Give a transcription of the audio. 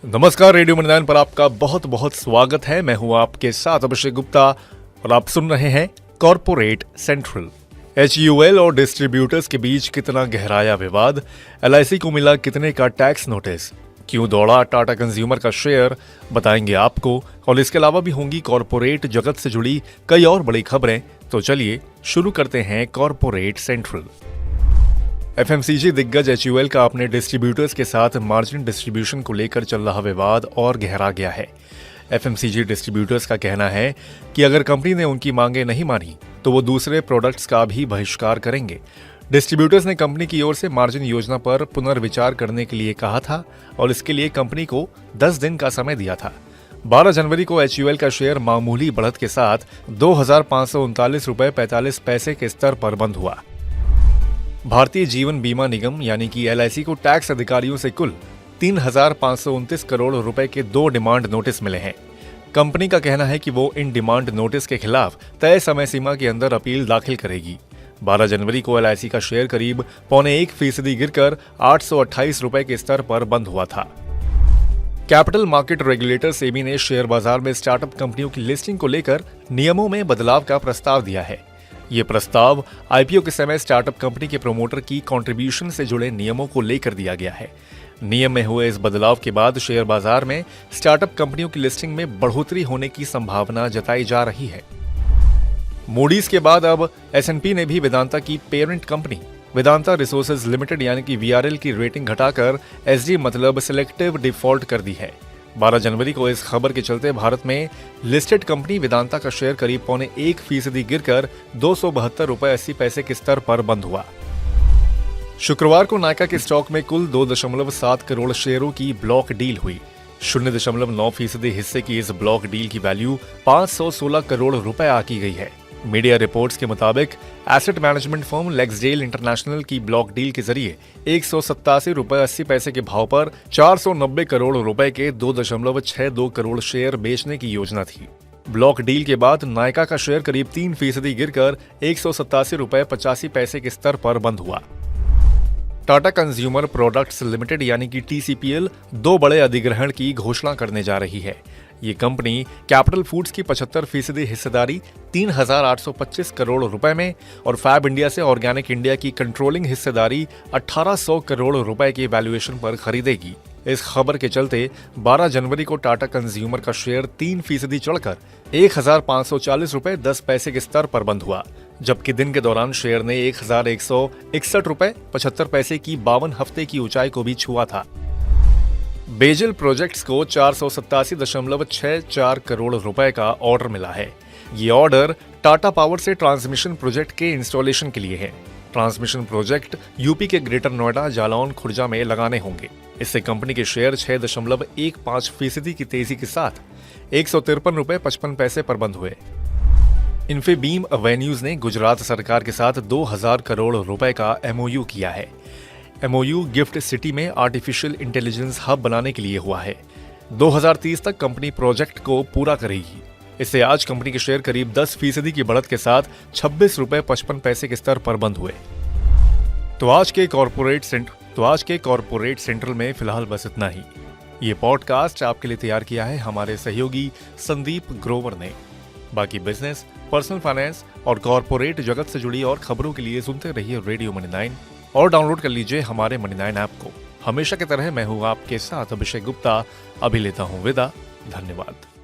नमस्कार, रेडियो मनोनयन पर आपका बहुत बहुत स्वागत है। मैं हूं आपके साथ अभिषेक गुप्ता और आप सुन रहे हैं कॉर्पोरेट सेंट्रल। HUL और डिस्ट्रीब्यूटर्स के बीच कितना गहराया विवाद, LIC को मिला कितने का टैक्स नोटिस, क्यों दौड़ा टाटा कंज्यूमर का शेयर, बताएंगे आपको। और इसके अलावा भी होंगी कॉर्पोरेट जगत से जुड़ी कई और बड़ी खबरें। तो चलिए शुरू करते हैं कॉर्पोरेट सेंट्रल। FMCG दिग्गज HUL का अपने डिस्ट्रीब्यूटर्स के साथ मार्जिन डिस्ट्रीब्यूशन को लेकर चल रहा विवाद और गहरा गया है। FMCG डिस्ट्रीब्यूटर्स का कहना है कि अगर कंपनी ने उनकी मांगें नहीं मानी तो वो दूसरे प्रोडक्ट्स का भी बहिष्कार करेंगे। डिस्ट्रीब्यूटर्स ने कंपनी की ओर से मार्जिन योजना पर पुनर्विचार करने के लिए कहा था और इसके लिए कंपनी को 10 दिन का समय दिया था। 12 जनवरी को HUL का शेयर मामूली बढ़त के साथ 2,539 रुपए 45 पैसे के स्तर पर बंद हुआ। भारतीय जीवन बीमा निगम यानी कि LIC को टैक्स अधिकारियों से कुल 3,529 करोड़ रुपए के 2 डिमांड नोटिस मिले हैं। कंपनी का कहना है कि वो इन डिमांड नोटिस के खिलाफ तय समय सीमा के अंदर अपील दाखिल करेगी। 12 जनवरी को LIC का शेयर करीब 0.25% गिरकर 828 रुपए के स्तर पर बंद हुआ था। कैपिटल मार्केट रेगुलेटर सेबी ने शेयर बाजार में स्टार्टअप कंपनियों की लिस्टिंग को लेकर नियमों में बदलाव का प्रस्ताव दिया है। ये प्रस्ताव IPO के समय स्टार्टअप कंपनी के प्रमोटर की कंट्रीब्यूशन से जुड़े नियमों को लेकर दिया गया है। नियम में हुए इस बदलाव के बाद शेयर बाजार में स्टार्टअप कंपनियों की लिस्टिंग में बढ़ोतरी होने की संभावना जताई जा रही है। मूडीज के बाद अब S&P ने भी वेदांता की parent company Vedanta resources limited यानी कि VRL की रेटिंग घटाकर SD मतलब सिलेक्टिव डिफॉल्ट कर दी है। 12 जनवरी को इस खबर के चलते भारत में लिस्टेड कंपनी वेदांता का शेयर करीब 0.1% गिरकर 272 रुपए 80 पैसे के स्तर पर बंद हुआ। शुक्रवार को नायका के स्टॉक में कुल 2.7 करोड़ शेयरों की ब्लॉक डील हुई। 0.9% हिस्से की इस ब्लॉक डील की वैल्यू 516 करोड़ रुपए आकी गई है। मीडिया रिपोर्ट्स के मुताबिक एसेट मैनेजमेंट फर्म लेक्सडेल इंटरनेशनल की ब्लॉक डील के जरिए 187 रुपए 80 पैसे के भाव पर 490 करोड़ रुपए के 2.62 करोड़ शेयर बेचने की योजना थी। ब्लॉक डील के बाद नायका का शेयर करीब 3% गिरकर 187 रुपए 85 पैसे के स्तर पर बंद हुआ। टाटा कंज्यूमर प्रोडक्ट्स लिमिटेड यानी कि TCPL 2 बड़े अधिग्रहण की घोषणा करने जा रही है। ये कंपनी कैपिटल फूड्स की 75% हिस्सेदारी 3,825 करोड़ रुपए में और फैब इंडिया से ऑर्गेनिक इंडिया की कंट्रोलिंग हिस्सेदारी 1,800 करोड़ रुपए के वैल्यूएशन पर खरीदेगी। इस खबर के चलते 12 जनवरी को टाटा कंज्यूमर का शेयर 3% चढ़कर 1,540 रुपए 10 पैसे के स्तर पर बंद हुआ, जबकि दिन के दौरान शेयर ने 1,161 रुपए 75 पैसे की 52 हफ्ते की ऊंचाई को भी छुआ था। बेजल प्रोजेक्ट्स को 487.64 करोड़ रुपए का ऑर्डर मिला है। ये ऑर्डर टाटा पावर से ट्रांसमिशन प्रोजेक्ट के इंस्टॉलेशन के लिए है। ट्रांसमिशन प्रोजेक्ट यूपी के ग्रेटर नोएडा, जालौन, खुर्जा में लगाने होंगे। इससे कंपनी के शेयर 6.15% की तेजी के साथ 153 रुपए 55 पैसे पर बंद हुए। इन्फीबीम एवेन्यूज ने गुजरात सरकार के साथ 2,000 करोड़ रुपए का MOU किया है। MOU गिफ्ट सिटी में आर्टिफिशियल इंटेलिजेंस हब बनाने के लिए हुआ है। 2030 तक कंपनी प्रोजेक्ट को पूरा करेगी। इससे आज कंपनी के शेयर करीब 10% की बढ़त के साथ 26 रुपए 55 पैसे के स्तर पर बंद हुए। तो आज के कॉर्पोरेट सेंट्रल में फिलहाल बस इतना ही। ये पॉडकास्ट आपके लिए तैयार किया है हमारे सहयोगी संदीप ग्रोवर ने। बाकी बिजनेस, पर्सनल फाइनेंस और कॉर्पोरेट जगत से जुड़ी और खबरों के लिए सुनते रहिए रेडियो मनी9 और डाउनलोड कर लीजिए हमारे मनी9 ऐप को। हमेशा की तरह मैं हूँ आपके साथ अभिषेक गुप्ता। अभी लेता हूँ विदा। धन्यवाद।